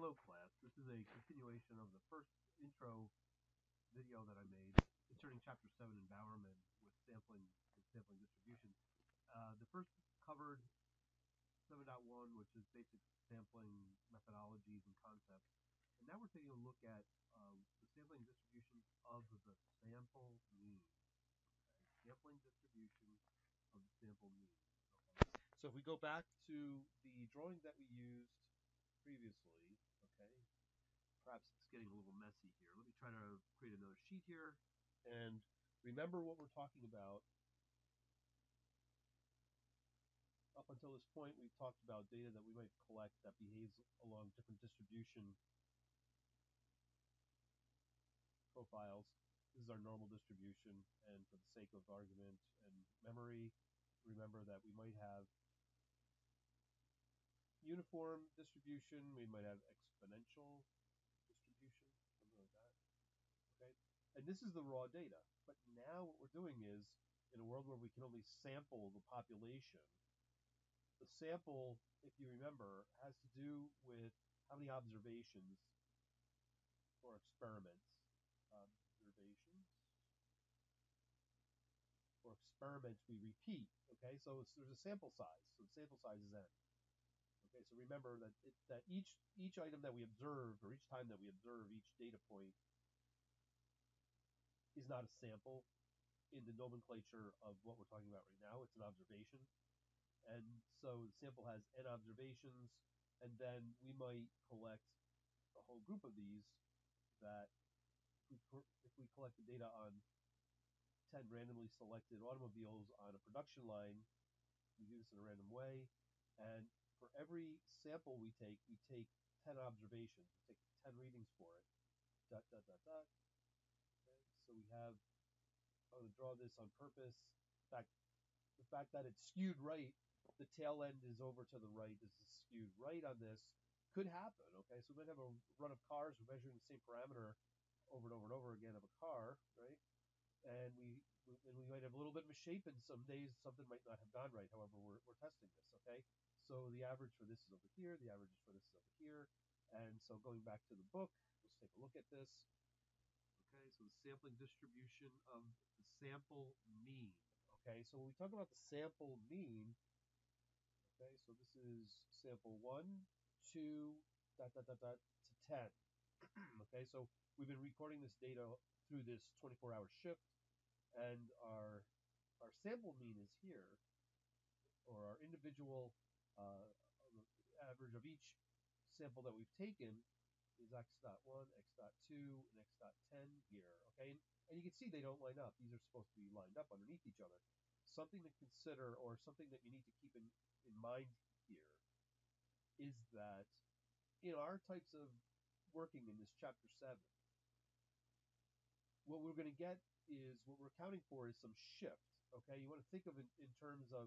Hello class, this is a continuation of the first intro video that I made concerning chapter 7 in Bowerman with sampling and sampling distribution. The first covered 7.1, which is basic sampling methodologies and concepts, and now we're taking a look at the sampling distribution of the sample mean. Okay? Sampling distribution of the sample mean. Okay? So if we go back to the drawing that we used previously, okay, perhaps it's getting a little messy here. Let me try to create another sheet here. And remember what we're talking about. Up until this point, we've talked about data that we might collect that behaves along different distribution profiles. This is our normal distribution, and for the sake of argument and memory, remember that we might have uniform distribution, we might have exponential distribution, something like that. Okay, and this is the raw data. But now what we're doing is, in a world where we can only sample the population, the sample, if you remember, has to do with how many observations or experiments we repeat. Okay, so there's a sample size. So the sample size is n. Okay, so remember that each item that we observe, or each time that we observe each data point, is not a sample in the nomenclature of what we're talking about right now. It's an observation. And so the sample has n observations, and then we might collect a whole group of these that if we collect the data on 10 randomly selected automobiles on a production line, we do this in a random way, and for every sample we take 10 observations. We take 10 readings for it. Dot, dot, dot, dot. Okay, so we have, I'm going to draw this on purpose. In fact, the fact that it's skewed right, the tail end is over to the right, this is skewed right on this, could happen. Okay, so we might have a run of cars, we're measuring the same parameter over and over and over again of a car, right? And we might have a little bit of a shape, and some days something might not have gone right. However, we're testing this, okay? So the average for this is over here, the average for this is over here. And so going back to the book, let's take a look at this. Okay, so the sampling distribution of the sample mean. Okay, so when we talk about the sample mean, okay, so this is sample 1, 2, dot, dot, dot, dot, to 10. Okay, so we've been recording this data through this 24-hour shift, and our sample mean is here, or our individual average of each sample that we've taken is x.1, x.2, and x.10 here. Okay, and you can see they don't line up. These are supposed to be lined up underneath each other. Something to consider, or something that you need to keep in mind here, is that in our types of working in this chapter 7, what we're going to get is, what we're accounting for is some shift. Okay, you want to think of it in terms of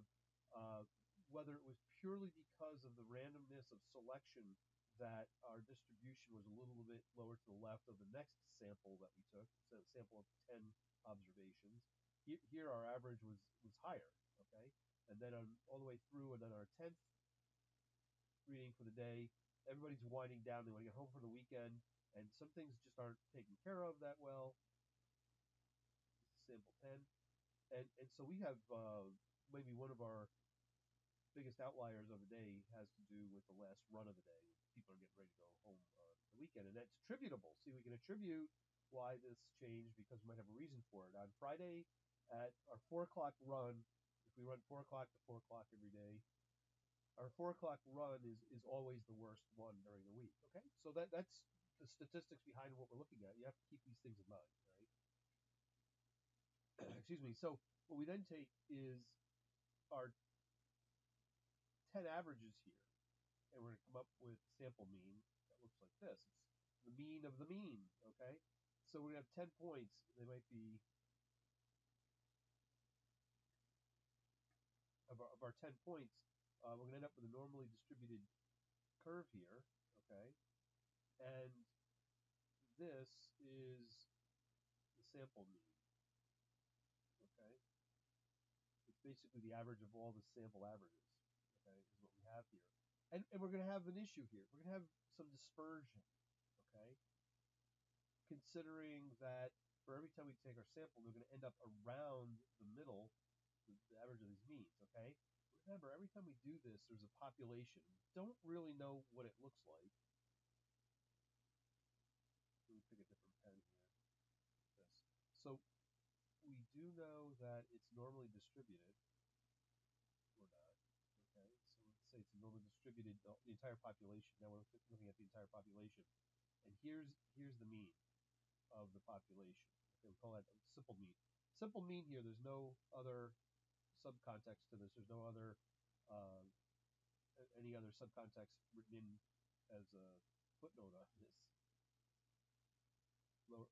whether it was purely because of the randomness of selection that our distribution was a little bit lower to the left of the next sample that we took, so a sample of 10 observations. Here our average was higher, okay? And then all the way through, and then our 10th reading for the day, everybody's winding down. They want to get home for the weekend, and some things just aren't taken care of that well. Sample 10. And so we have maybe one of our biggest outliers of the day has to do with the last run of the day. People are getting ready to go home the weekend, and that's attributable. See, we can attribute why this changed because we might have a reason for it. On Friday at our 4 o'clock run, if we run 4 o'clock to 4 o'clock every day, our 4 o'clock run is always the worst one during the week. Okay, so that's the statistics behind what we're looking at. You have to keep these things in mind, right? Excuse me. So what we then take is our 10 averages here, and we're going to come up with sample mean that looks like this. It's the mean of the mean, okay? So we're going to have 10 points. They might be, of our 10 points, we're going to end up with a normally distributed curve here, okay? And this is the sample mean, okay? It's basically the average of all the sample averages, okay, is what we have here. And we're going to have an issue here. We're going to have some dispersion, okay? Considering that for every time we take our sample, they're going to end up around the middle, the average of these means, okay? Remember, every time we do this, there's a population. We don't really know what it looks like. Let me pick a different pen here. This. So we do know that it's normally distributed, or not, okay? So let's say it's normally distributed, the entire population. Now we're looking at the entire population. And here's the mean of the population. Okay, we call that a simple mean. Simple mean here, there's no other subcontext to this. There's no other any other subcontext written in as a footnote on this. Lower.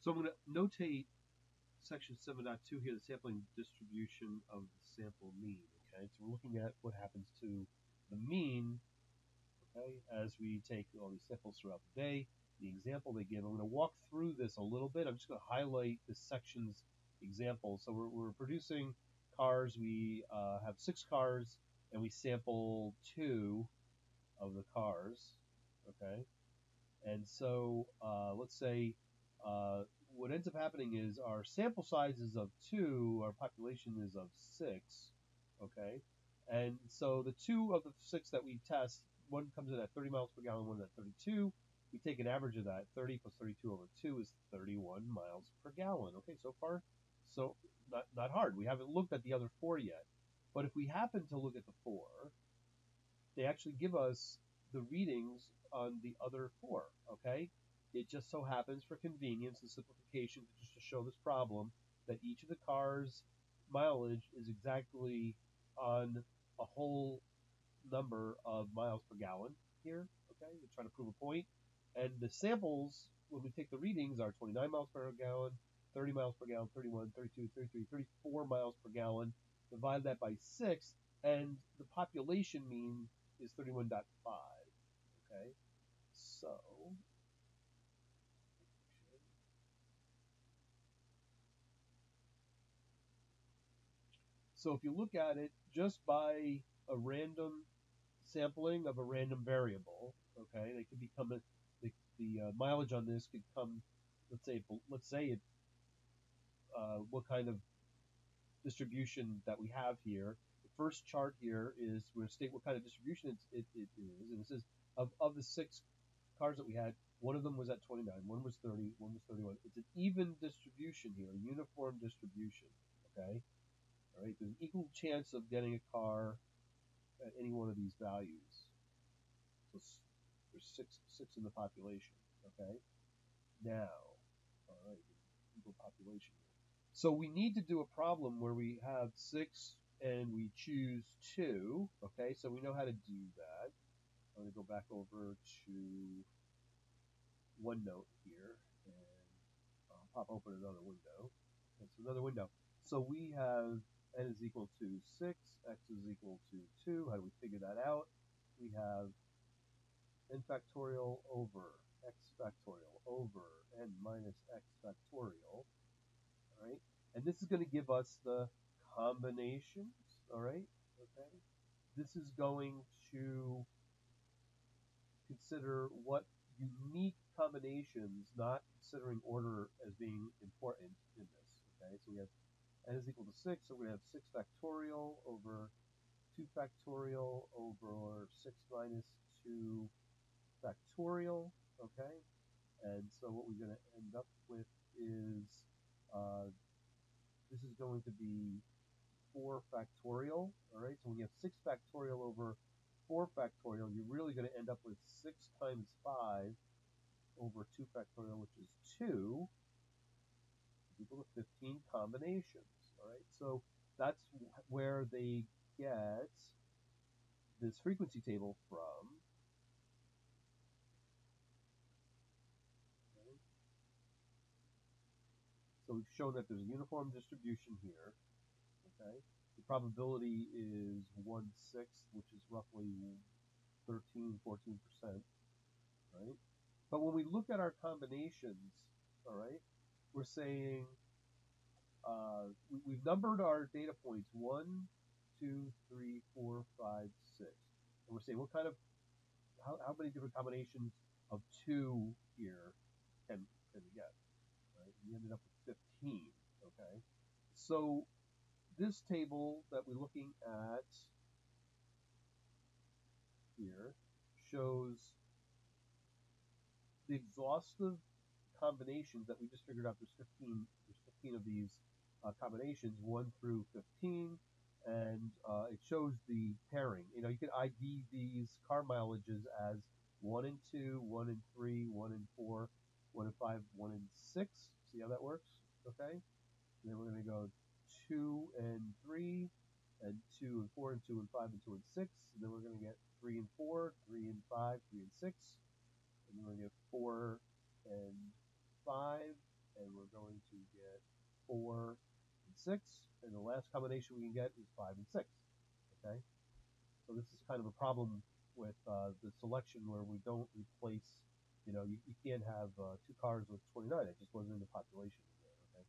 So I'm going to notate section 7.2 here, the sampling distribution of the sample mean. Okay, so we're looking at what happens to the mean, okay, as we take all these samples throughout the day. The example they give, I'm going to walk through this a little bit. I'm just going to highlight this section's example. So we're producing cars. We have 6 cars, and we sample 2 of the cars, okay? And so let's say what ends up happening is our sample size is of 2, our population is of 6, okay? And so the 2 of the 6 that we test, one comes in at 30 miles per gallon, one at 32. We take an average of that. 30 plus 32 over 2 is 31 miles per gallon. Okay, so far, so not hard. We haven't looked at the other 4 yet. But if we happen to look at the 4, they actually give us the readings on the other 4, okay? It just so happens, for convenience and simplification, just to show this problem, that each of the cars' mileage is exactly on a whole number of miles per gallon here, okay? We're trying to prove a point. And the samples, when we take the readings, are 29 miles per gallon, 30 miles per gallon, 31, 32, 33, 34 miles per gallon. Divide that by 6, and the population mean is 31.5, okay? So, if you look at it just by a random sampling of a random variable, okay, they could become the mileage on this could come, let's say it what kind of distribution that we have here. The first chart here is we're going to state what kind of distribution it is, and it says of the 6 cars that we had, one of them was at 29, one was 30, one was 31. It's an even distribution here, a uniform distribution, okay? All right, there's an equal chance of getting a car at any one of these values. So there's six in the population, okay? Now, all right, equal population here. So we need to do a problem where we have 6 and we choose 2, okay? So we know how to do that. I'm going to go back over to OneNote here, and I'll pop open another window. Okay, so another window. So we have n is equal to 6, x is equal to 2. How do we figure that out? We have n factorial over x factorial over n minus x factorial. All right, and this is going to give us the combinations. All right, okay. This is going to consider what unique combinations, not considering order as being important in this. Okay, so we have n is equal to 6, so we have 6 factorial over 2 factorial over 6 minus 2 factorial. Okay, and so what we're going to end up with is this is going to be 4 factorial. All right, so when you have 6 factorial over 4 factorial, you're really going to end up with 6 times 5 over 2 factorial, which is 2, is equal to 15 combinations. All right, so that's where they get this frequency table from. Okay. So we've shown that there's a uniform distribution here. Okay, the probability is 1/6, which is roughly 13–14%. Right? But when we look at our combinations, all right, we're saying we've numbered our data points 1, 2, 3, 4, 5, 6. And we're saying what kind of, how many different combinations of 2 here can we get? Right? We ended up with 15. Okay. So this table that we're looking at here shows the exhaustive combinations that we just figured out. There's 15 of these combinations, 1 through 15, and it shows the pairing. You know, you can ID these car mileages as 1 and 2, 1 and 3, 1 and 4, 1 and 5, 1 and 6. See how that works? Okay. And then we're going to go 2 and 3, and 2 and 4, and 2 and 5, and 2 and 6. And then we're going to get 3 and 4, 3 and 5, 3 and 6. And then we're going to get 4 and 5, and we're going to get 4 and 6. And the last combination we can get is 5 and 6. Okay? So this is kind of a problem with the selection where we don't replace, you know, you can't have 2 cars with 29. It just wasn't in the population there. Okay?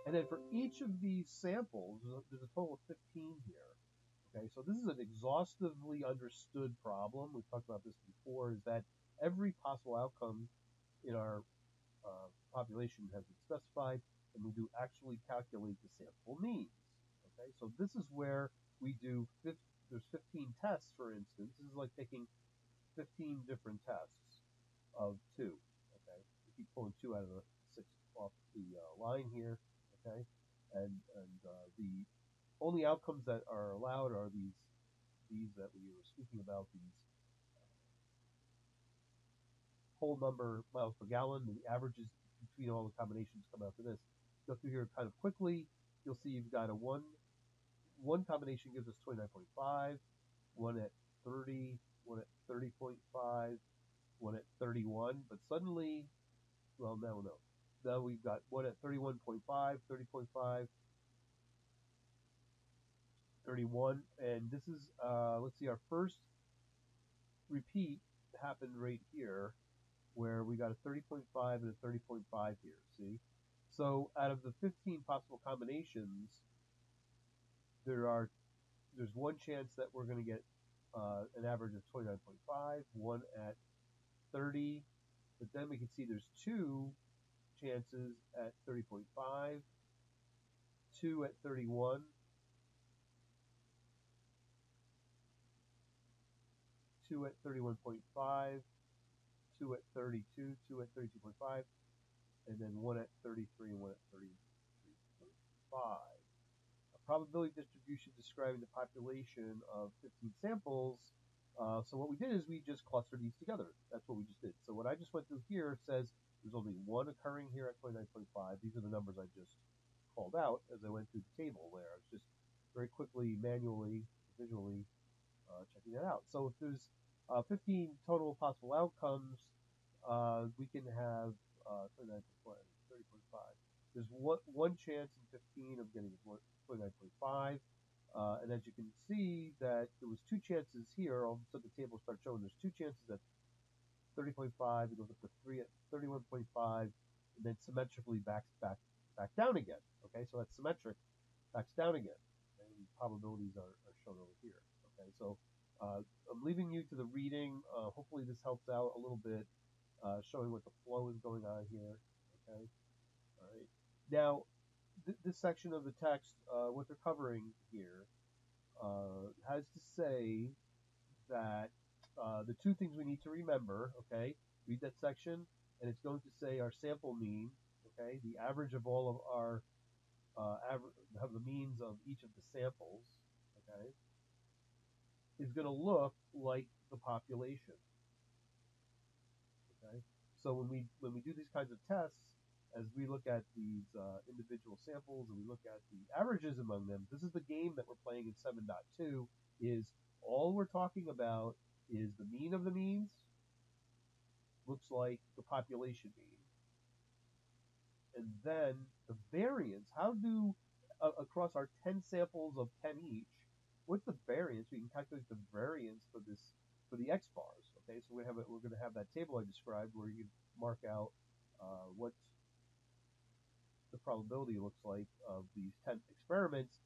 And then for each of these samples, there's a total of 15 here. Okay, so this is an exhaustively understood problem. We've talked about this before, is that every possible outcome in our population has been specified, and we do actually calculate the sample means. Okay, so this is where we do, there's 15 tests, for instance. This is like taking 15 different tests of 2. Okay, we keep pulling 2 out of the 6 off the line here. Okay, and the only outcomes that are allowed are these that we were speaking about, these whole number miles per gallon, and the averages between all the combinations come out to this. Go through here kind of quickly. You'll see you've got a one combination gives us 29.5, one at 30, one at 30.5, one at 31. But suddenly, well, no. Now we've got one at 31.5, 30.5, 31, and this is, let's see, our first repeat happened right here, where we got a 30.5 and a 30.5 here, see? So out of the 15 possible combinations, there's one chance that we're going to get an average of 29.5, one at 30, but then we can see there's 2 chances at 30.5, 2 at 31, 2 at 31.5, 2 at 32, 2 at 32.5, and then 1 at 33 and 1 at 33.5. A probability distribution describing the population of 15 samples. So what we did is we just clustered these together. That's what we just did. So what I just went through here says there's only 1 occurring here at 29.5. These are the numbers I just called out as I went through the table there. I was just very quickly, manually, visually checking that out. So if there's 15 total possible outcomes, we can have 30.5. There's one chance in 15 of getting 29.5. And as you can see that there was 2 chances here, all of a sudden the table starts showing there's 2 chances at 30.5, it goes up to 3 at 31.5, and then symmetrically backs back down again. Okay, so that's symmetric, backs down again. And the probabilities are shown over here. Okay, so I'm leaving you to the reading. Hopefully this helps out a little bit, showing what the flow is going on here. Okay, all right. Now, this section of the text, what they're covering here, has to say that the 2 things we need to remember, okay, read that section, and it's going to say our sample mean, okay, the average of all of our, have the means of each of the samples, okay, is going to look like the population, okay. So when we do these kinds of tests, as we look at these individual samples and we look at the averages among them, this is the game that we're playing in 7.2, is all we're talking about is the mean of the means, looks like the population mean. And then the variance, how do, across our 10 samples of 10 each, what's the variance? We can calculate the variance for this, for the X bars, okay? So we're going to have that table I described where you can mark out what the probability looks like of these 10 experiments,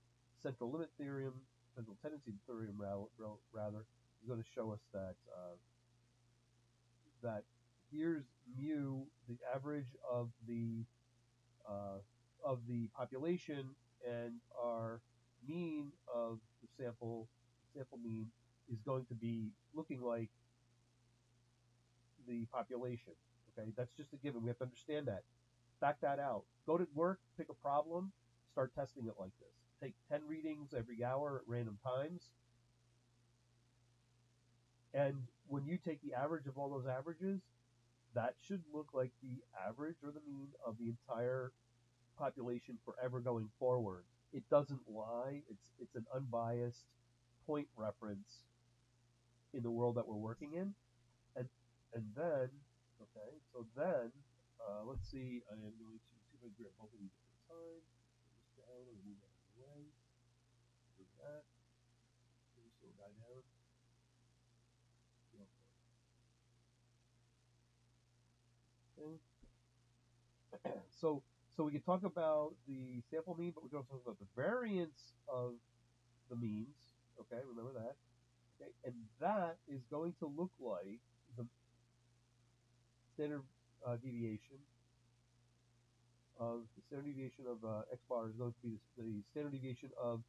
central limit theorem, central tendency theorem rather, is going to show us that that here's mu, the average of the population, and our mean of the sample mean is going to be looking like the population. Okay, that's just a given. We have to understand that. Back that out. Go to work, pick a problem, start testing it like this. Take 10 readings every hour at random times. And when you take the average of all those averages, that should look like the average or the mean of the entire population forever going forward. It doesn't lie. It's an unbiased point reference in the world that we're working in. And then, okay, so then, let's see, I am going to see if I can grab both of these at a time. Put this down and move that out of the way. Do that. Put this little guy down. Okay. So we can talk about the sample mean, but we can also talk about the variance of the means. Okay, remember that. Okay, and that is going to look like the standard deviation of x bar is going to be the standard deviation of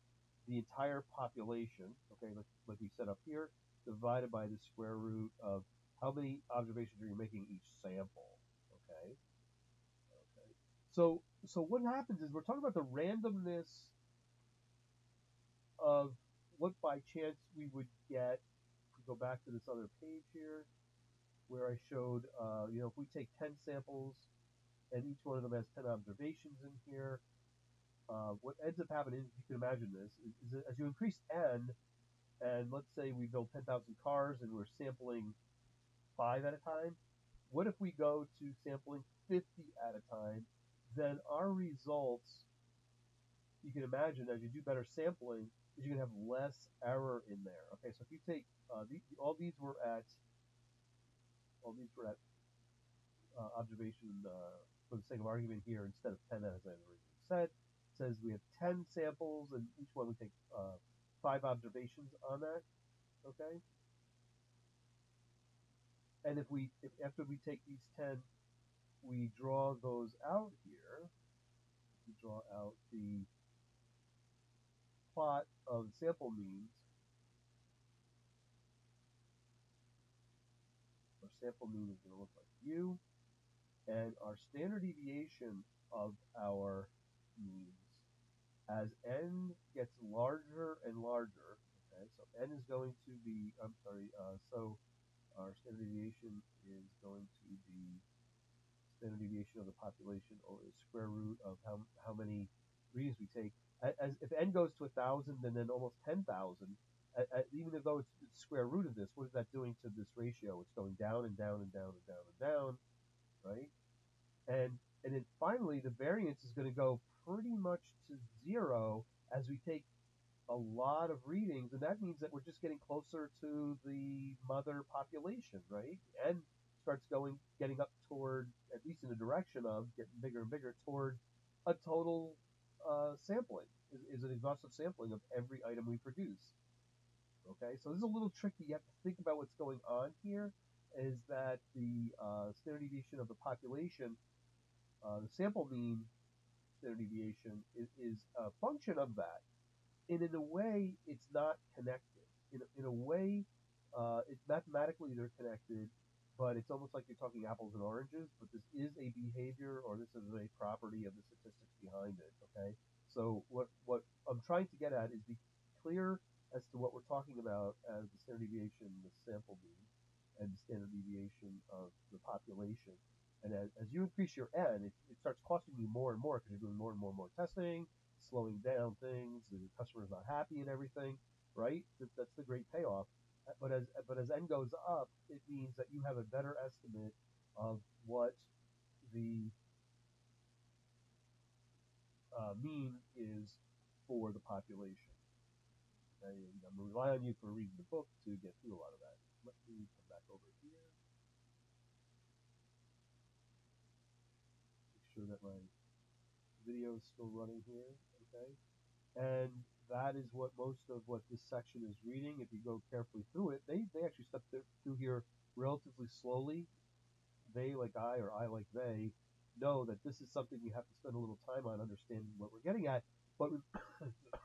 the entire population. Okay, like we set up here, divided by the square root of how many observations are you making each sample. Okay. Okay. So what happens is we're talking about the randomness of what by chance we would get. If we go back to this other page here, where I showed, if we take 10 samples and each one of them has 10 observations in here, what ends up happening, if you can imagine this, is that as you increase n, and let's say we build 10,000 cars and we're sampling 5 at a time, what if we go to sampling 50 at a time? Then our results, you can imagine, as you do better sampling, is you're going to have less error in there. Okay, so if you take all these were at observation, for the sake of argument here, instead of 10 as I originally said, it says we have 10 samples and each one we take 5 observations on that. Okay, and if after we take these 10, we draw those out here. We draw out the plot of sample means. Our sample mean is going to look like u, and our standard deviation of our means as n gets larger and larger. Okay, so n is going to be, so our standard deviation is going to be standard deviation of the population over the square root of how many readings we take. As if n goes to 1,000 and then almost 10,000, even though it's the square root of this, what is that doing to this ratio? It's going down and down and down and down and down, right? And then finally, the variance is going to go pretty much to 0 as we take a lot of readings, and that means that we're just getting closer to the mother population, right? And starts getting up toward, at least in the direction of getting bigger and bigger, toward a total sampling, is an exhaustive sampling of every item we produce. Okay, so this is a little tricky. You have to think about what's going on here, is that the standard deviation of the population, the sample mean standard deviation, is a function of that. And in a way, it's not connected. In a way, it's mathematically they're connected, but it's almost like you're talking apples and oranges. But this is a behavior, or this is a property of the statistics behind it. Okay, so what I'm trying to get at is be clear as to what we're talking about as the standard deviation, the sample mean, and the standard deviation of the population. And as you increase your n, it starts costing you more and more because you're doing more and more and more testing, slowing down things, the customer's not happy and everything, right? That's the great payoff. But as n goes up, it means that you have a better estimate of what the mean is for the population. Okay? And I'm going to rely on you for reading the book to get through a lot of that. Let me come back over here. Make sure that my video is still running here, okay? And that is what most of what this section is reading. If you go carefully through it, they actually step through here relatively slowly. They, like I, or I, like they, know that this is something you have to spend a little time on understanding what we're getting at. But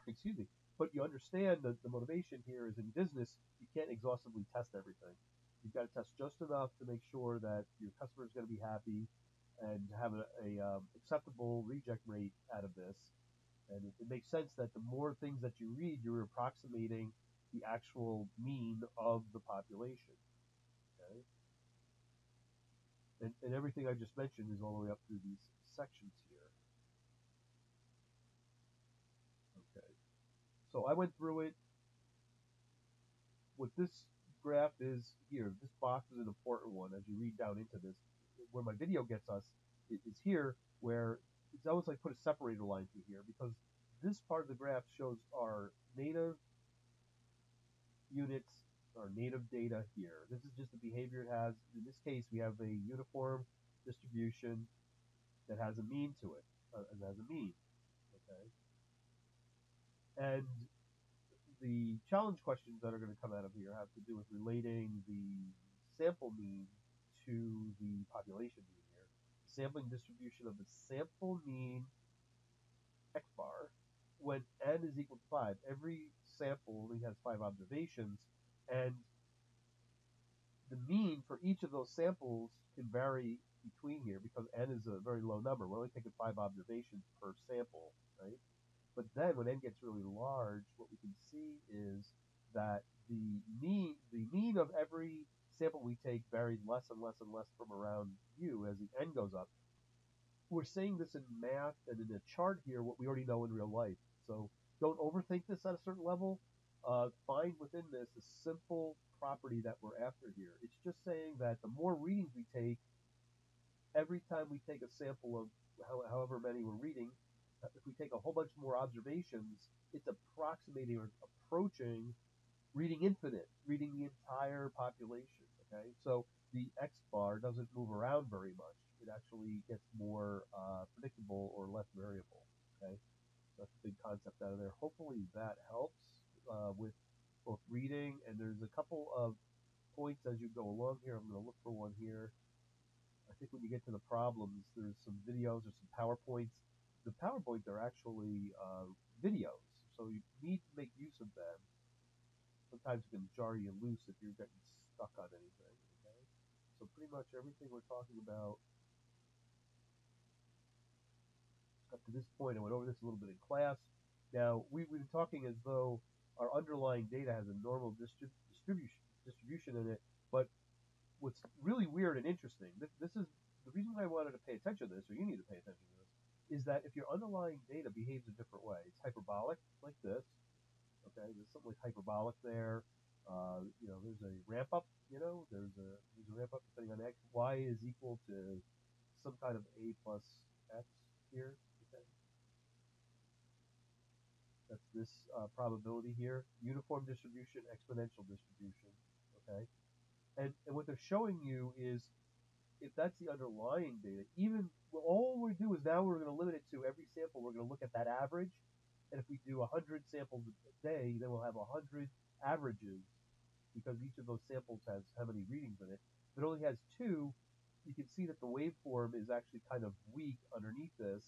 excuse me. But you understand that the motivation here is in business, you can't exhaustively test everything. You've got to test just enough to make sure that your customer is going to be happy and have a acceptable reject rate out of this. And it makes sense that the more things that you read, you're approximating the actual mean of the population. Okay? And everything I just mentioned is all the way up through these sections here. Okay. So I went through it. What this graph is here, this box is an important one as you read down into this. Where my video gets us is here, where it's almost like put a separator line through here, because this part of the graph shows our native units, our native data here. This is just the behavior it has. In this case, we have a uniform distribution that has a mean to it, and has a mean, okay? And the challenge questions that are going to come out of here have to do with relating the sample mean to the population mean here. The sampling distribution of the sample mean x bar when n is equal to 5. Every sample only has 5 observations, and the mean for each of those samples can vary between here because n is a very low number. We're only taking 5 observations per sample, right? But then when n gets really large, what we can see is that the mean of every sample we take varies less and less and less from around u as the n goes up. We're saying this in math and in a chart here what we already know in real life. So don't overthink this at a certain level. Find within this a simple property that we're after here. It's just saying that the more readings we take, every time we take a sample of however many we're reading, if we take a whole bunch more observations, it's approximating or approaching reading infinite, reading the entire population. Okay, so the x bar doesn't move around very much. It actually gets more predictable or less variable. Okay, that's a big concept out of there. Hopefully that helps with both reading, and there's a couple of points as you go along here. I'm going to look for one here. I think when you get to the problems, there's some videos or some PowerPoints. The PowerPoints are actually videos, so you need to make use of them. Sometimes it can jar you loose if you're getting stuck on anything. Okay? So pretty much everything we're talking about up to this point, I went over this a little bit in class. Now, we've been talking as though our underlying data has a normal distribution in it, but what's really weird and interesting, this is the reason why I wanted to pay attention to this, or you need to pay attention to this, is that if your underlying data behaves a different way, it's hyperbolic, like this, okay, there's something like hyperbolic there, there's a ramp up, there's a ramp up depending on x, y is equal to some kind of a plus x here, okay, that's this probability here, uniform distribution, exponential distribution, okay, and what they're showing you is if that's the underlying data, even all we do is now we're going to limit it to every sample. We're going to look at that average, and if we do 100 samples a day, then we'll have 100 averages because each of those samples has how many readings in it. If it only has 2, you can see that the waveform is actually kind of weak underneath this.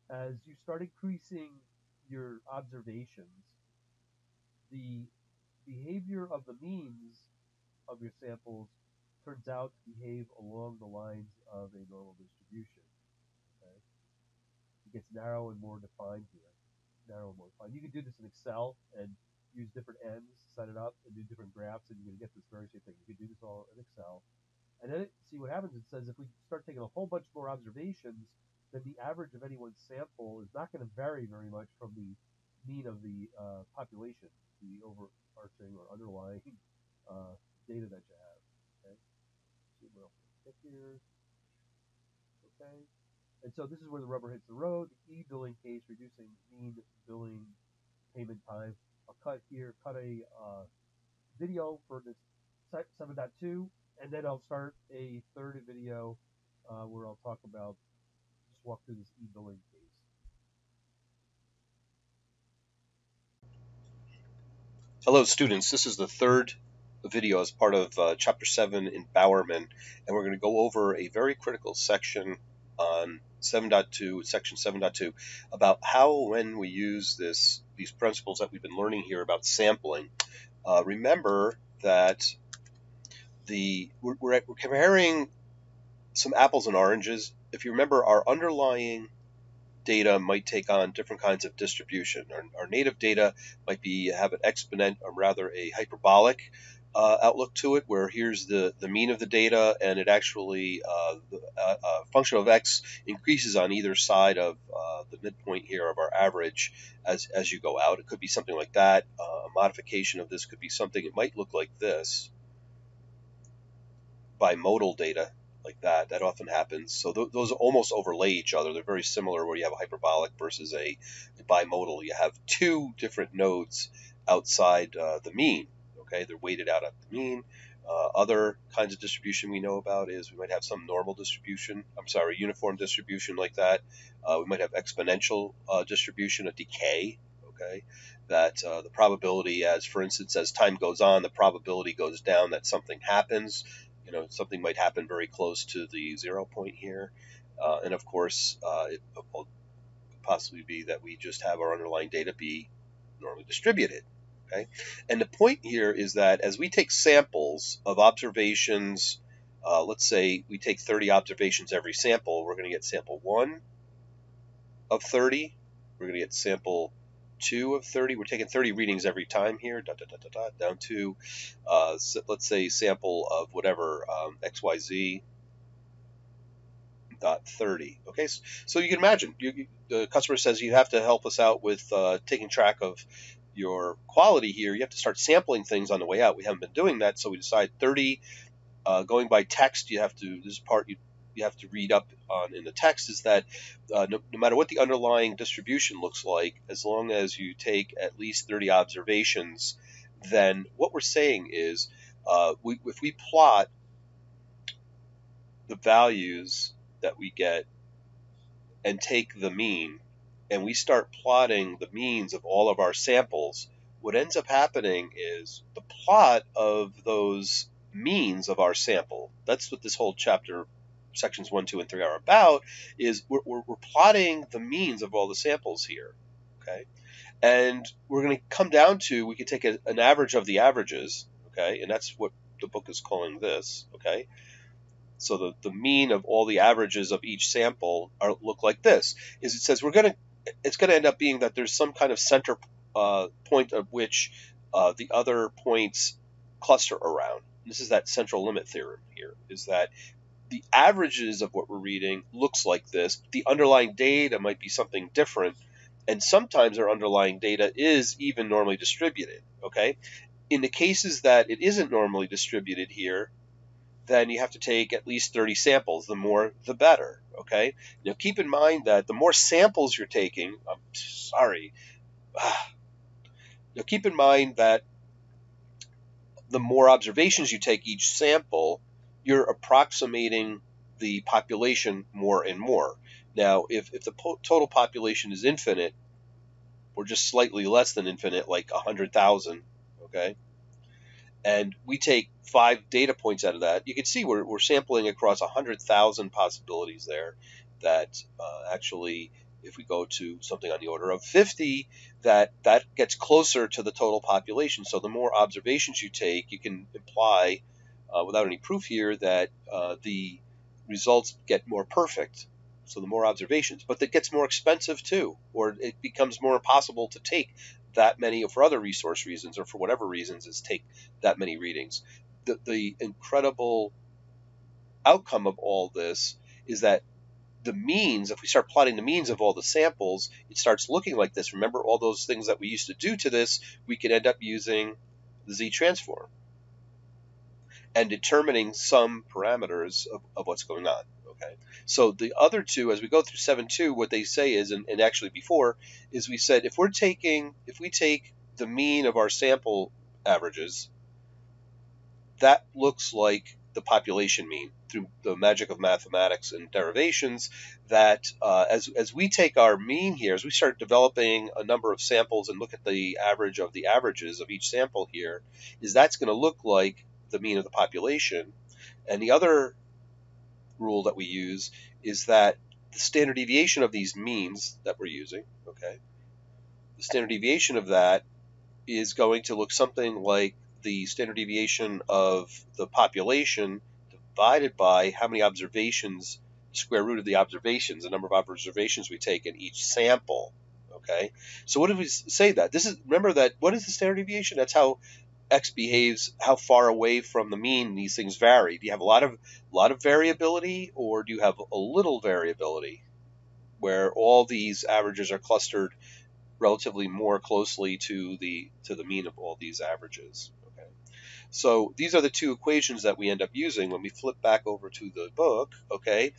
As you start increasing your observations, the behavior of the means of your samples turns out to behave along the lines of a normal distribution. Okay? It gets narrow and more defined here. Narrow and more defined. You can do this in Excel and use different ends, set it up, and do different graphs, and you're going to get this very same thing. You can do this all in Excel. And then see what happens. It says if we start taking a whole bunch more observations, then the average of any one sample is not going to vary very much from the mean of the population, the overarching or underlying data that you have. Okay. See what else we get here. Okay. And so this is where the rubber hits the road. The e-billing case, reducing mean billing payment time. I'll cut a video for this 7.2, and then I'll start a third video where I'll talk about, just walk through this e-billing case. Hello students, this is the third video as part of Chapter 7 in Bowerman, and we're going to go over a very critical section on 7.2, Section 7.2, about how when we use these principles that we've been learning here about sampling, remember that we're comparing some apples and oranges. If you remember, our underlying data might take on different kinds of distribution. Our native data might have an exponent, or rather a hyperbolic outlook to it, where here's the mean of the data, and it actually the function of x increases on either side of the midpoint here of our average as you go out. It could be something like that. A modification of this could be something. It might look like this. Bimodal data like that. That often happens. So those almost overlay each other. They're very similar where you have a hyperbolic versus a bimodal. You have two different nodes outside the mean. Okay, they're weighted out at the mean. Other kinds of distribution we know about is we might have some normal distribution. Uniform distribution like that. We might have exponential distribution, a decay. Okay, that the probability, as for instance, as time goes on, the probability goes down that something happens. Something might happen very close to the 0 point here. And of course, it will possibly be that we just have our underlying data be normally distributed. Okay? And the point here is that as we take samples of observations, let's say we take 30 observations every sample, we're going to get sample 1 of 30. We're going to get sample 2 of 30. We're taking 30 readings every time here, down to, let's say, sample of whatever, XYZ dot 30. Okay, so you can imagine, the customer says you have to help us out with taking track of your quality here. You have to start sampling things on the way out. We haven't been doing that, so we decide 30. Going by text, this part you have to read up on in the text is that no matter what the underlying distribution looks like, as long as you take at least 30 observations, then what we're saying is if we plot the values that we get and take the mean, and we start plotting the means of all of our samples, what ends up happening is the plot of those means of our sample. That's what this whole chapter, sections 1, 2, and 3 are about, is we're plotting the means of all the samples here, okay? And we're going to come down to, we can take an average of the averages, okay? And that's what the book is calling this, okay? So the mean of all the averages of each sample look like this. Is it says it's going to end up being that there's some kind of center point of which the other points cluster around. This is that central limit theorem here, is that the averages of what we're reading looks like this. The underlying data might be something different, and sometimes our underlying data is even normally distributed, okay? In the cases that it isn't normally distributed here, then you have to take at least 30 samples. The more, the better, okay? Now, keep in mind that the more samples you're taking, now keep in mind that the more observations you take each sample, you're approximating the population more and more. Now, if the total population is infinite, or just slightly less than infinite, like 100,000, okay, and we take 5 data points out of that, you can see we're sampling across 100,000 possibilities there. That actually, if we go to something on the order of 50, that gets closer to the total population. So the more observations you take, you can imply, without any proof here, that the results get more perfect. So the more observations, but that gets more expensive too, or it becomes more impossible to take that many, or for other resource reasons, or for whatever reasons, is take that many readings. The incredible outcome of all this is that the means, if we start plotting the means of all the samples, it starts looking like this. Remember all those things that we used to do to this, we could end up using the Z-transform and determining some parameters of what's going on. Okay, so the other two, as we go through 7.2, what they say is, and actually before, is we said if we take the mean of our sample averages, that looks like the population mean through the magic of mathematics and derivations. That as we take our mean here, as we start developing a number of samples and look at the average of the averages of each sample here, is that's going to look like the mean of the population. And the other rule that we use is that the standard deviation of these means that we're using, okay, the standard deviation of that is going to look something like the standard deviation of the population divided by how many observations, square root of the observations, the number of observations we take in each sample. Okay, so what did we say that? This is, remember that, what is the standard deviation? That's how X behaves, how far away from the mean these things vary. Do you have a lot of variability, or do you have a little variability where all these averages are clustered relatively more closely to the mean of all these averages? Okay, so these are the two equations that we end up using when we flip back over to the book. Okay,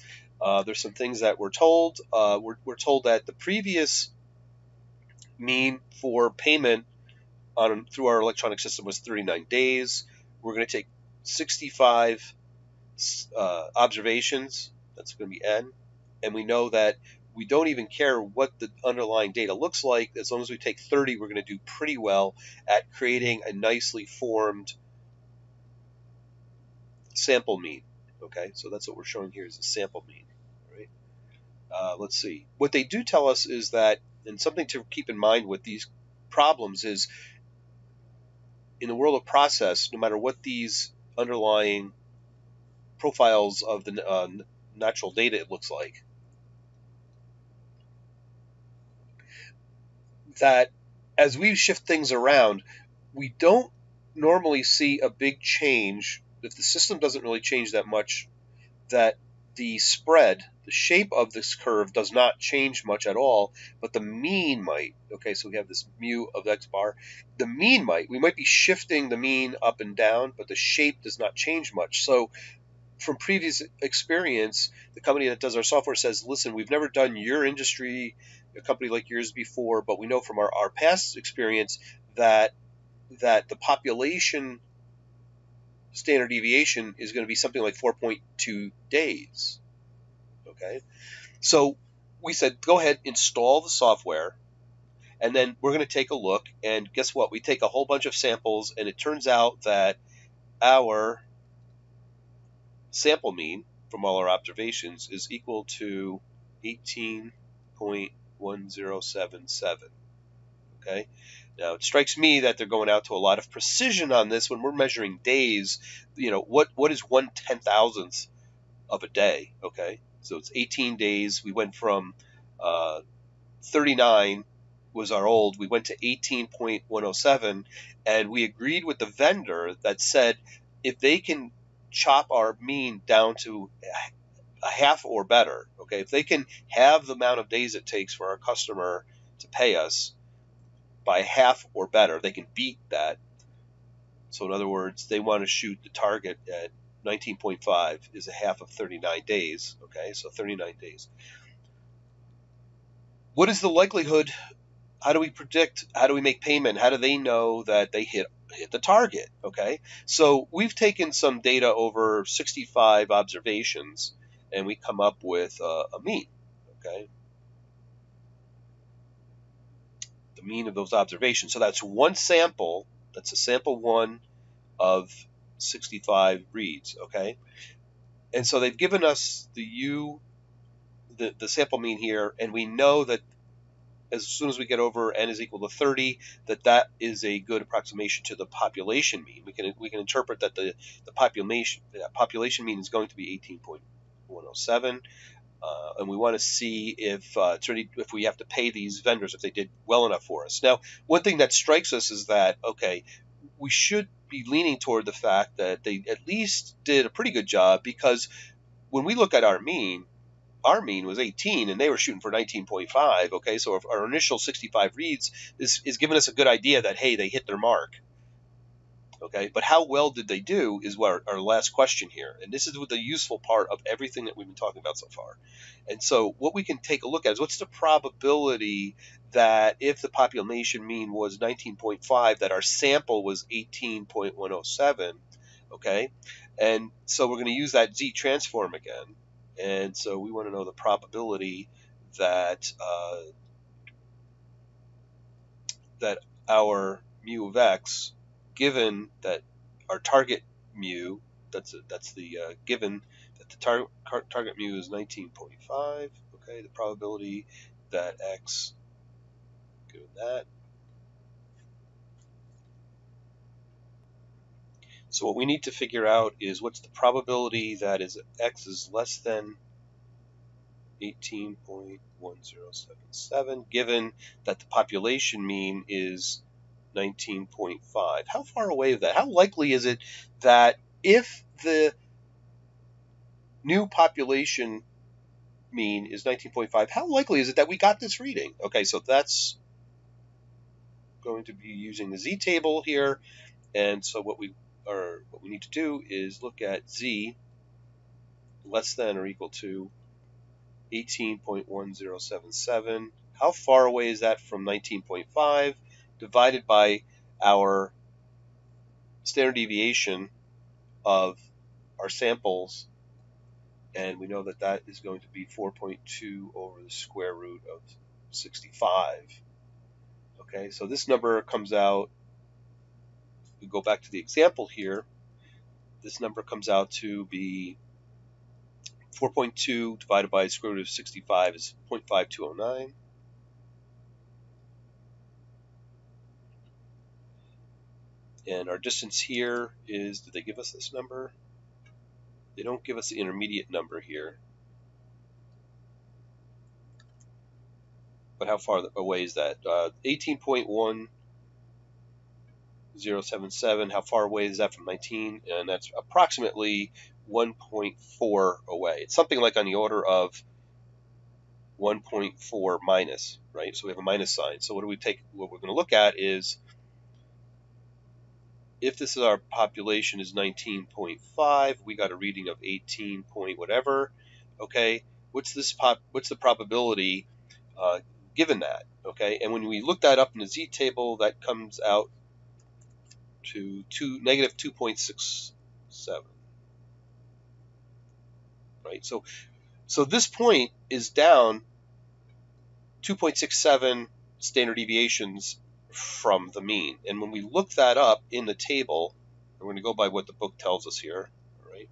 there's some things that we're told. We're told that the previous mean for payment through our electronic system was 39 days. We're going to take 65 observations. That's going to be n, and we know that we don't even care what the underlying data looks like. As long as we take 30, we're going to do pretty well at creating a nicely formed sample mean. Okay, so that's what we're showing here is a sample mean. Right? Let's see. What they do tell us is that, and something to keep in mind with these problems is, in the world of process, no matter what these underlying profiles of the natural data it looks like, that as we shift things around, we don't normally see a big change. If the system doesn't really change that much, that the spread, the shape of this curve does not change much at all, but the mean might. Okay, so we have this mu of x bar. The mean might. We might be shifting the mean up and down, but the shape does not change much. So from previous experience, the company that does our software says, listen, we've never done your industry, a company like yours before, but we know from our past experience that the population standard deviation is going to be something like 4.2 days. Okay, so we said, go ahead, install the software, and then we're going to take a look. And guess what? We take a whole bunch of samples, and it turns out that our sample mean from all our observations is equal to 18.1077. Okay. Now, it strikes me that they're going out to a lot of precision on this when we're measuring days. You know, what is 1/10,000th of a day? Okay, so it's 18 days. We went from 39 was our old. We went to 18.107, and we agreed with the vendor that said if they can chop our mean down to a half or better, okay, if they can have the amount of days it takes for our customer to pay us by half or better, they can beat that. So in other words, they want to shoot the target at 19.5 is a half of 39 days. Okay, so 39 days. What is the likelihood? How do we predict? How do we make payment? How do they know that they hit the target? Okay, so we've taken some data over 65 observations, and we come up with a mean. Okay, the mean of those observations. So that's one sample. That's a sample one of 65 reads. Okay, and so they've given us the sample mean here, and we know that as soon as we get over n is equal to 30, that is a good approximation to the population mean. We can interpret that the population mean is going to be 18.107, and we want to see if we have to pay these vendors if they did well enough for us. Now, one thing that strikes us is that, okay, we should be leaning toward the fact that they at least did a pretty good job, because when we look at our mean was 18 and they were shooting for 19.5. Okay, so if our initial 65 reads is giving us a good idea that, hey, they hit their mark. Okay, but how well did they do is what our last question here, and this is the useful part of everything that we've been talking about so far. And so what we can take a look at is what's the probability that if the population mean was 19.5, that our sample was 18.107. okay? And so we're going to use that Z transform again. And so we want to know the probability that that our mu of x, given that our target mu, that's the given that the target mu is 19.5, okay, the probability that x, given that. So what we need to figure out is what's the probability that x is less than 18.1077, given that the population mean is 19.5. How far away is that? How likely is it that if the new population mean is 19.5, how likely is it that we got this reading? Okay, so that's going to be using the Z table here. And so what we need to do is look at Z less than or equal to 18.1077. How far away is that from 19.5 divided by our standard deviation of our samples? And we know that that is going to be 4.2 over the square root of 65. Okay, so this number comes out, we go back to the example here, this number comes out to be 4.2 divided by the square root of 65 is 0.5209. And our distance here is, did they give us this number? They don't give us the intermediate number here. But how far away is that? 18.1077, how far away is that from 19? And that's approximately 1.4 away. It's something like on the order of 1.4 minus, right? So we have a minus sign. So what we're going to look at is, if this is our population is 19.5, we got a reading of 18 point whatever. Okay, what's the probability given that? Okay, and when we look that up in the Z table, that comes out to negative 2.67. Right, so this point is down 2.67 standard deviations from the mean. And when we look that up in the table, we're going to go by what the book tells us here. All right.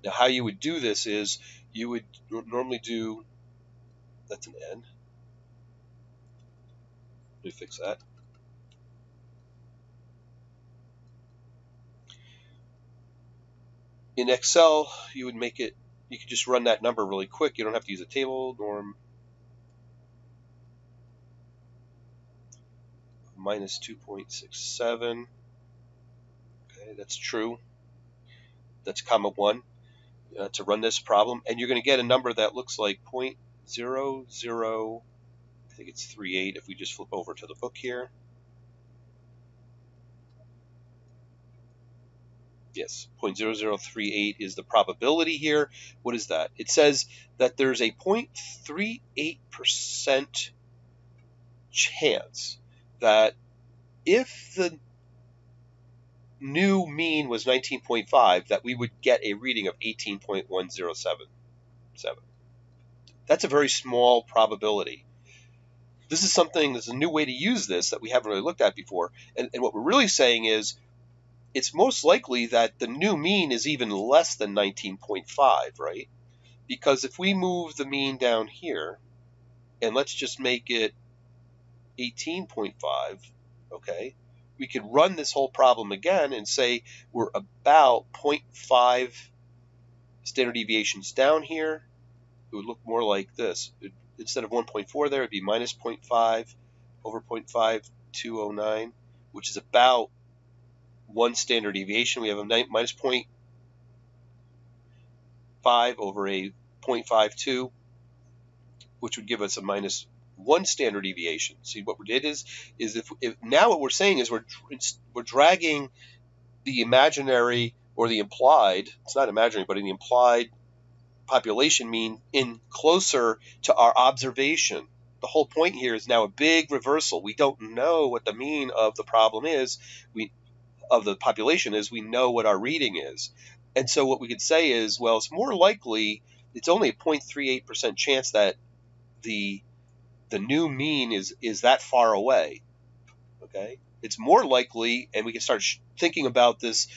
Now, how you would do this is you would normally do, that's an N. Let me fix that. In Excel, you would make it, you could just run that number really quick. You don't have to use a table. Norm minus 2.67. Okay, that's true. That's comma 1 to run this problem. And you're going to get a number that looks like 0.00, I think it's 38 if we just flip over to the book here. Yes, 0.0038 is the probability here. What is that? It says that there's a 0.38% chance that if the new mean was 19.5, that we would get a reading of 18.1077. That's a very small probability. This is a new way to use this that we haven't really looked at before. And what we're really saying is, it's most likely that the new mean is even less than 19.5, right? Because if we move the mean down here, and let's just make it 18.5, okay, we could run this whole problem again and say we're about 0.5 standard deviations down here. It would look more like this. Instead of 1.4 there, it'd be minus 0.5 over 0.5209, which is about 1 standard deviation. We have a minus 0.5 over a 0.52, which would give us a minus 1 standard deviation. See, what we did is if now what we're saying is we're dragging the imaginary or the implied, it's not imaginary, but in the implied population mean in closer to our observation. The whole point here is now a big reversal. We don't know what the mean of the problem is. of the population is we know what our reading is. And so what we could say is, well, it's more likely, it's only a 0.38% chance that the new mean is that far away. Okay, it's more likely, and we can start thinking about this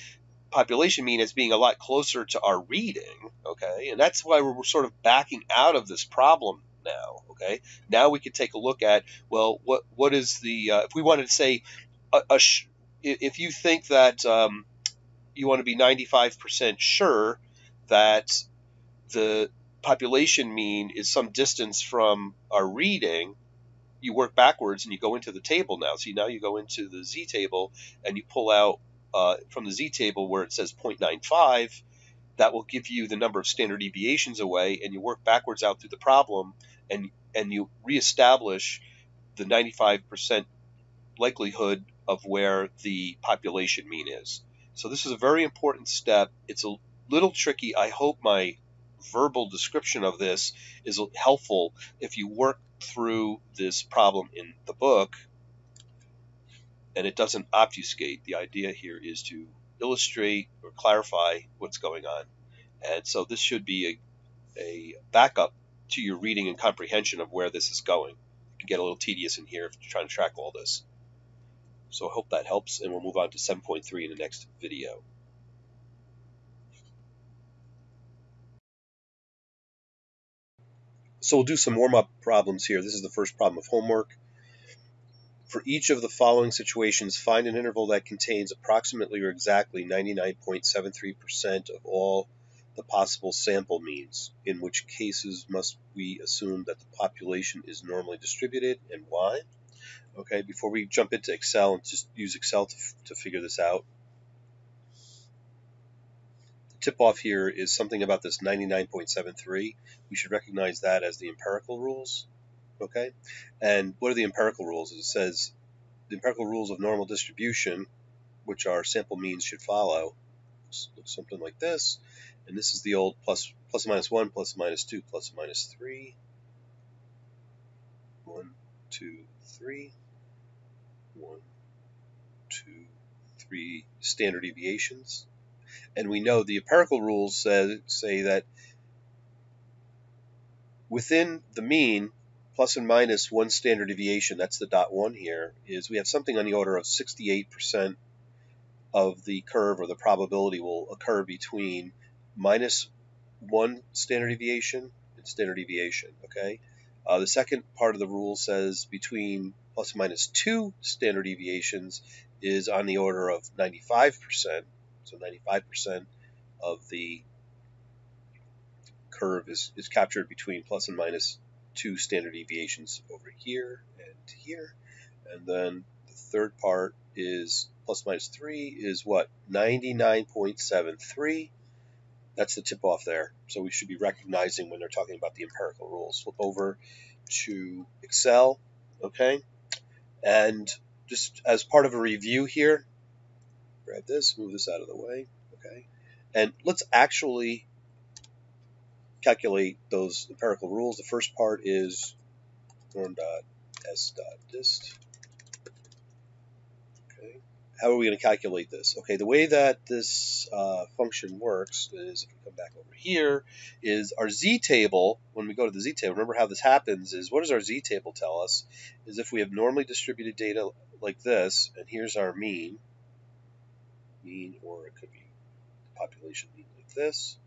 population mean as being a lot closer to our reading. Okay, and that's why we're sort of backing out of this problem now. Okay, now we could take a look at, well, what is the if we wanted to say if you think that you want to be 95% sure that the population mean is some distance from our reading, you work backwards and you go into the table now. See, now you go into the Z table and you pull out from the Z table where it says 0.95. That will give you the number of standard deviations away, and you work backwards out through the problem, and you reestablish the 95% likelihood of where the population mean is. So this is a very important step. It's a little tricky. I hope my verbal description of this is helpful if you work through this problem in the book and it doesn't obfuscate. The idea here is to illustrate or clarify what's going on. And so this should be a backup to your reading and comprehension of where this is going. It can get a little tedious in here if you're trying to track all this. So I hope that helps, and we'll move on to 7.3 in the next video. So we'll do some warm-up problems here. This is the first problem of homework. For each of the following situations, find an interval that contains approximately or exactly 99.73% of all the possible sample means. In which cases must we assume that the population is normally distributed, and why? Okay, before we jump into Excel and just use Excel to figure this out, the tip-off here is something about this 99.73. We should recognize that as the empirical rules. Okay, and what are the empirical rules? It says the empirical rules of normal distribution, which our sample means should follow, looks something like this. And this is the old plus or minus 1, plus or minus 2, plus or minus 3. 1, 2, 3. 1, 2, 3 standard deviations. And we know the empirical rules say that within the mean, plus and minus 1 standard deviation, that's the dot 1 here, is we have something on the order of 68% of the curve or the probability will occur between minus 1 standard deviation and standard deviation. Okay. The second part of the rule says between plus or minus 2 standard deviations is on the order of 95%. So 95% of the curve is captured between plus and minus 2 standard deviations over here and here. And then the third part is plus minus 3 is what? 99.73. That's the tip off there. So we should be recognizing when they're talking about the empirical rules. Flip over to Excel, okay? And just as part of a review here, grab this, move this out of the way, okay? And let's actually calculate those empirical rules. The first part is norm.s.dist. Okay. How are we going to calculate this? Okay, the way that this function works is, if we come back over here, is our z table. When we go to the z table, remember how this happens is, what does our z table tell us? Is if we have normally distributed data like this, and here's our mean, or it could be population mean like this.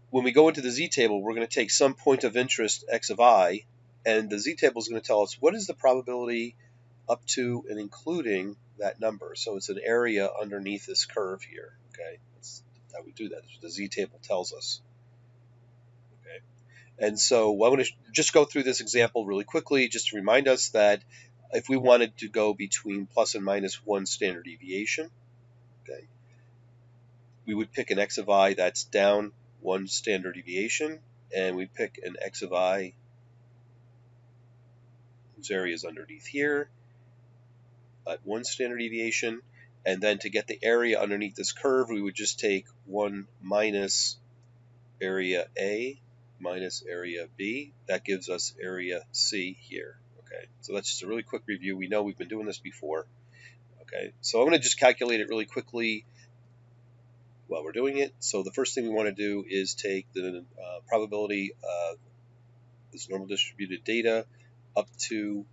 When we go into the z table, we're going to take some point of interest x of I, and the z table is going to tell us what is the probability up to and including that number. So it's an area underneath this curve here. Okay, that's how we do that. The z table tells us. Okay, and so I'm going to just go through this example really quickly, just to remind us that if we wanted to go between plus and minus 1 standard deviation, okay, we would pick an x of I that's down 1 standard deviation, and we pick an x of I whose area is underneath here at 1 standard deviation. And then to get the area underneath this curve, we would just take 1 minus area A minus area B. That gives us area C here. Okay, so that's just a really quick review. We know we've been doing this before. Okay, so I'm going to just calculate it really quickly while we're doing it. So the first thing we want to do is take the probability of this normal distributed data up to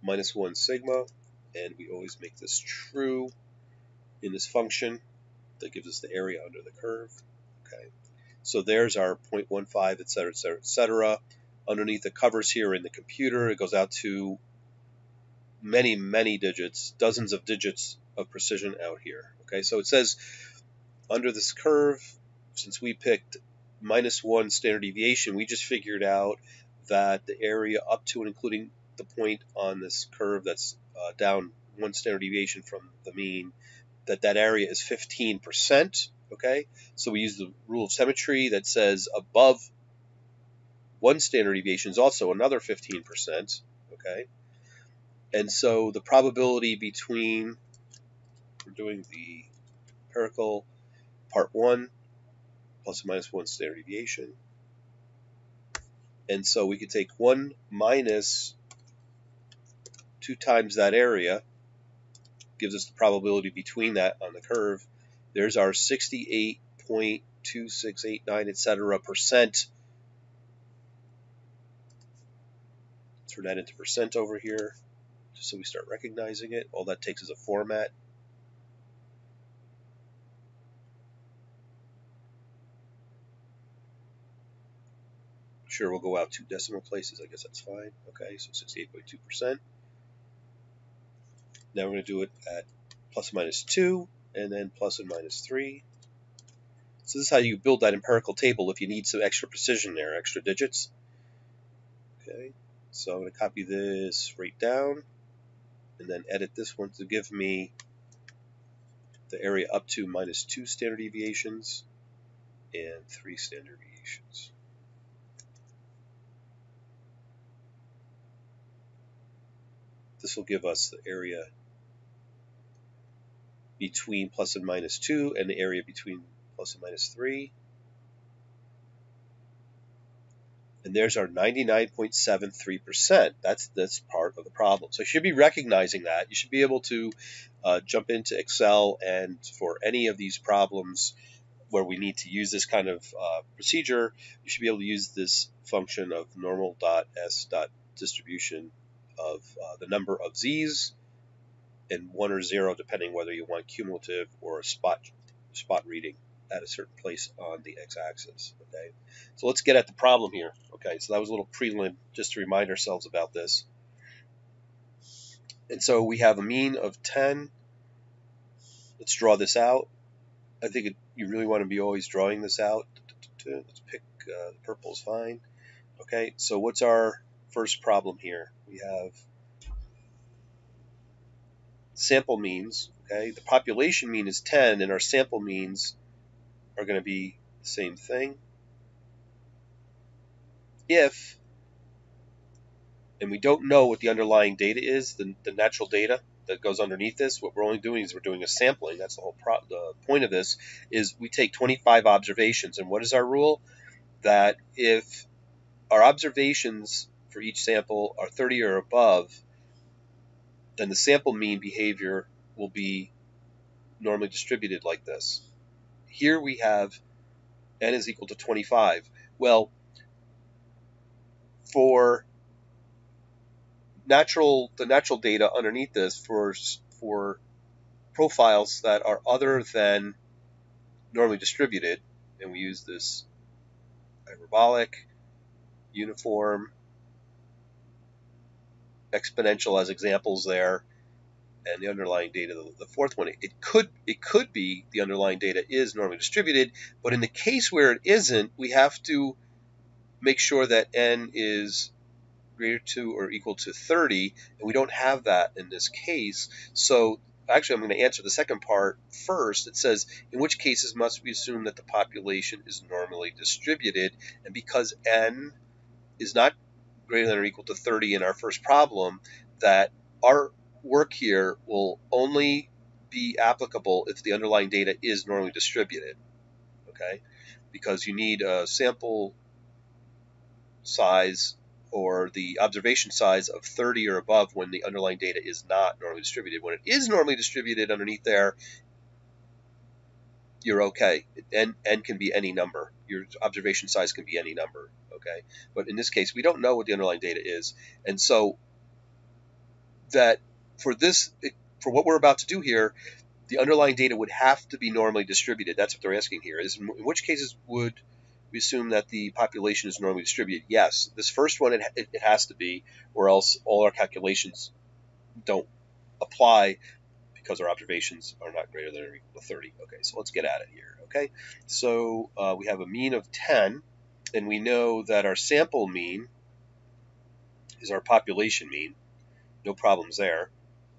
-1 sigma, and we always make this true in this function that gives us the area under the curve. Okay, so there's our 0.15, et cetera, et cetera, et cetera. Underneath the covers here in the computer, it goes out to many, many digits, dozens of digits of precision out here. Okay, so it says under this curve, since we picked -1 standard deviation, we just figured out that the area up to and including the point on this curve that's down 1 standard deviation from the mean, that area is 15%. Okay, so we use the rule of symmetry that says above 1 standard deviation is also another 15%. Okay, and so the probability between, we're doing the empirical part 1 plus or minus 1 standard deviation. And so we could take 1 minus 2 times that area, gives us the probability between that on the curve. There's our 68.2689, etc. percent. Turn that into percent over here, just so we start recognizing it. All that takes is a format. Sure, we'll go out 2 decimal places. I guess that's fine. Okay, so 68.2%. Now we're going to do it at plus or minus 2, and then plus and minus 3. So this is how you build that empirical table if you need some extra precision there, extra digits. Okay, so I'm going to copy this right down, and then edit this one to give me the area up to -2 standard deviations and 3 standard deviations. This will give us the area between plus and minus 2 and the area between plus and minus 3. And there's our 99.73%. That's part of the problem. So you should be recognizing that. You should be able to jump into Excel, and for any of these problems where we need to use this kind of procedure, you should be able to use this function of normal.s.distribution of the number of z's and 1 or 0, depending whether you want cumulative or a spot reading at a certain place on the x-axis. Okay, so let's get at the problem here. Okay, so that was a little prelim just to remind ourselves about this. And so we have a mean of 10. Let's draw this out. I think you really want to be always drawing this out. Let's pick the purple is fine. Okay, so what's our first problem here? We have sample means. Okay, the population mean is 10, and our sample means are going to be the same thing. If, and we don't know what the underlying data is, the natural data that goes underneath this, what we're only doing is we're doing a sampling. That's the whole the point of this, is we take 25 observations. And what is our rule? That if our observations for each sample are 30 or above, then the sample mean behavior will be normally distributed like this. Here we have n is equal to 25. Well, for the natural data underneath this, for profiles that are other than normally distributed, and we use this hyperbolic, uniform, exponential as examples there, and the underlying data, the fourth one, it could be the underlying data is normally distributed, but in the case where it isn't, we have to make sure that n is greater to or equal to 30, and we don't have that in this case. So actually, I'm going to answer the second part first. It says, in which cases must we assume that the population is normally distributed? And because n is not greater than or equal to 30 in our first problem, that our work here will only be applicable if the underlying data is normally distributed. Okay, because you need a sample size or the observation size of 30 or above when the underlying data is not normally distributed. When it is normally distributed underneath there, you're okay. N can be any number. Your observation size can be any number, okay? But in this case, we don't know what the underlying data is. And so that for what we're about to do here, the underlying data would have to be normally distributed. That's what they're asking here. In which cases would we assume that the population is normally distributed? Yes. This first one, it has to be, or else all our calculations don't apply because our observations are not greater than or equal to 30. Okay, so let's get at it here. Okay, so we have a mean of 10, and we know that our sample mean is our population mean. No problems there,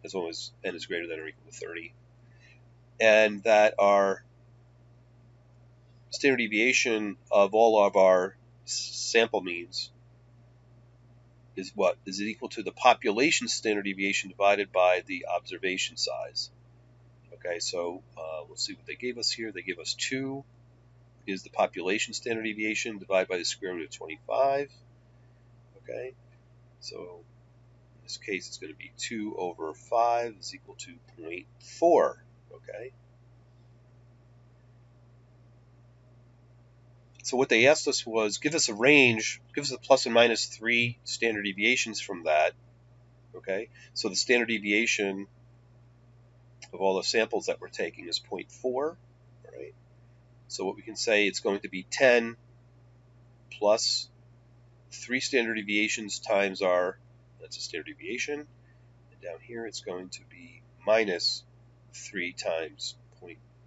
as long as n is greater than or equal to 30. And that our standard deviation of all of our sample means is what? Is it equal to the population standard deviation divided by the observation size? Okay, so let's see what they gave us here. They gave us 2 is the population standard deviation divided by the square root of 25. Okay, so in this case it's going to be 2 over 5 is equal to 0.4. Okay. So what they asked us was give us a range, give us a plus and minus 3 standard deviations from that. Okay, so the standard deviation of all the samples that we're taking is 0.4. Right. So what we can say, it's going to be 10 plus 3 standard deviations times our, that's a standard deviation. And down here it's going to be minus 3 times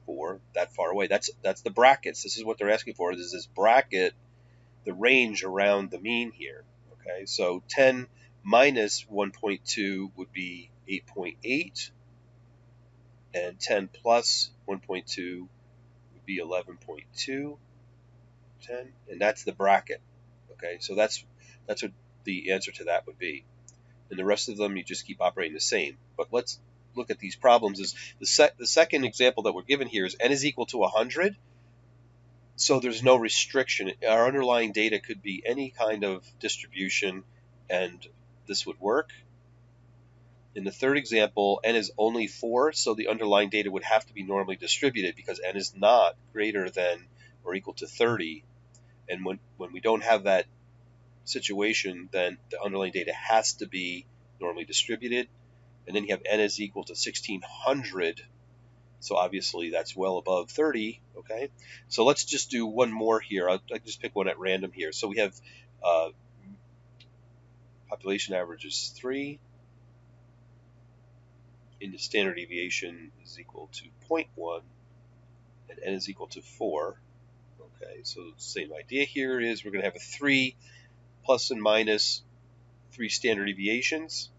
0.4, that far away. That's the brackets. This is what they're asking for. This is this bracket, the range around the mean here. Okay, so 10 minus 1.2 would be 8.8, and 10 plus 1.2 would be 11.2, 10, and that's the bracket. Okay, so that's what the answer to that would be. And the rest of them, you just keep operating the same. But let's look at these problems. Is the second example that we're given here is n is equal to 100. So there's no restriction. Our underlying data could be any kind of distribution, and this would work. In the third example, n is only 4, so the underlying data would have to be normally distributed because n is not greater than or equal to 30. And when we don't have that situation, then the underlying data has to be normally distributed. And then you have n is equal to 1600. So obviously that's well above 30. Okay, so let's just do one more here. I'll just pick one at random here. So we have population average is 3. And the standard deviation is equal to 0.1. And n is equal to 4. Okay, so the same idea here is we're going to have a 3 plus and minus 3 standard deviations.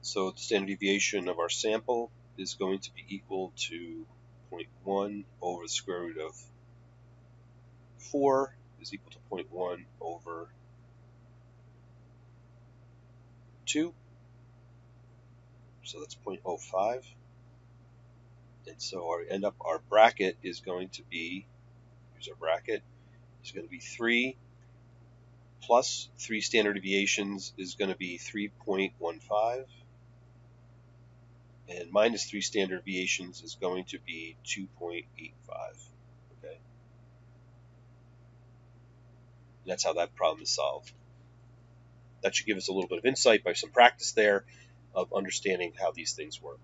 So the standard deviation of our sample is going to be equal to 0.1 over the square root of 4 is equal to 0.1 over 2. So that's 0.05. And so our bracket is going to be, here's our bracket, is going to be 3 plus 3 standard deviations is going to be 3.15. And minus 3 standard deviations is going to be 2.85. Okay. And that's how that problem is solved. That should give us a little bit of insight by some practice there of understanding how these things work.